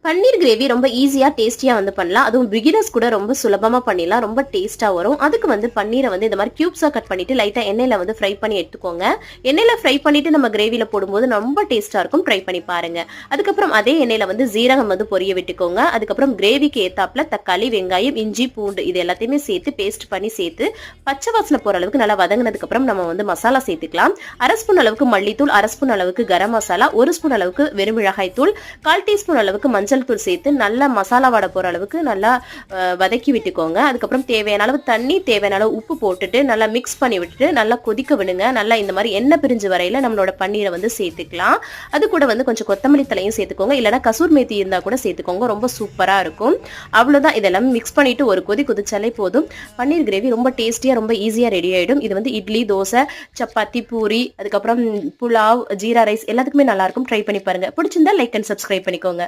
பன்னீர் gravy ரொம்ப ஈஸியா டேஸ்டியா வந்து பண்ணலாம். அதுவும் பிகினர்ஸ் கூட ரொம்ப சுலபமா பண்ணிடலாம். ரொம்ப டேஸ்டா வரும். அதுக்கு வந்து பன்னீரை வந்து இந்த மாதிரி கியூப்ஸா கட் பண்ணிட்டு லைட்டா எண்ணெயில வந்து ஃப்ரை பண்ணி எடுத்துக்கோங்க. எண்ணெயில ஃப்ரை பண்ணிட்டு நம்ம கிரேவில போடும்போது ரொம்ப டேஸ்டா இருக்கும். ட்ரை பண்ணி பாருங்க. அதுக்கப்புறம் அதே எண்ணெயில வந்து ஜீரகம் வந்து பொரிய விட்டுக்கோங்க. அதுக்கப்புறம் கிரேவிக்கு ஏத்தாப்புல தக்காளி, வெங்காயம், இஞ்சி, பூண்டு இது எல்லாத்தையுமே சேர்த்து பேஸ்ட் பண்ணி சேர்த்து பச்சை வாசனை போற அளவுக்கு நல்லா வதங்கினதுக்கு அப்புறம் நம்ம வந்து மசாலா சேர்த்துக்கலாம். 1/2 ஸ்பூன் அளவுக்கு மல்லித்தூள், 1/2 ஸ்பூன் அளவுக்கு கரம் மசாலா, 1 ஸ்பூன் அளவுக்கு வெறும் மிளகாய் தூள், 1/4 டீஸ்பூன் அளவுக்கு மஞ்சள் தூள் சேர்த்து நல்லா மசாலா வாட போற அளவுக்கு நல்லா வதக்கி விட்டுக்கோங்க. அதுக்கப்புறம் தேவையான அளவு தண்ணி, தேவையான அளவு உப்பு போட்டுட்டு நல்லா மிக்ஸ் பண்ணி விட்டுட்டு நல்லா கொதிக்க விடுங்க. நல்லா இந்த மாதிரி எண்ணெய் பிரிஞ்சு வரையில நம்மளோட பன்னீரை வந்து சேர்த்துக்கலாம். அது கூட வந்து கொஞ்சம் கொத்தமல்லி தலையும் சேர்த்துக்கோங்க. இல்லைன்னா கசூர் மேத்தி இருந்தா கூட சேர்த்துக்கோங்க. ரொம்ப சூப்பரா இருக்கும். அவ்வளவுதான். இதெல்லாம் மிக்ஸ் பண்ணிட்டு ஒரு கொதி கொதிச்சாலே போதும். பன்னீர் கிரேவி ரொம்ப டேஸ்டியா ரொம்ப ஈஸியா ரெடி ஆயிடும். இது வந்து இட்லி, தோசை, சப்பாத்தி, பூரி, அதுக்கப்புறம் புலாவ், ஜீரா ரைஸ் எல்லாத்துக்குமே நல்லா இருக்கும். ட்ரை பண்ணி பாருங்க. பிடிச்சிருந்தா லைக் அண்ட் சப்ஸ்கிரைப் பண்ணிக்கோங்க.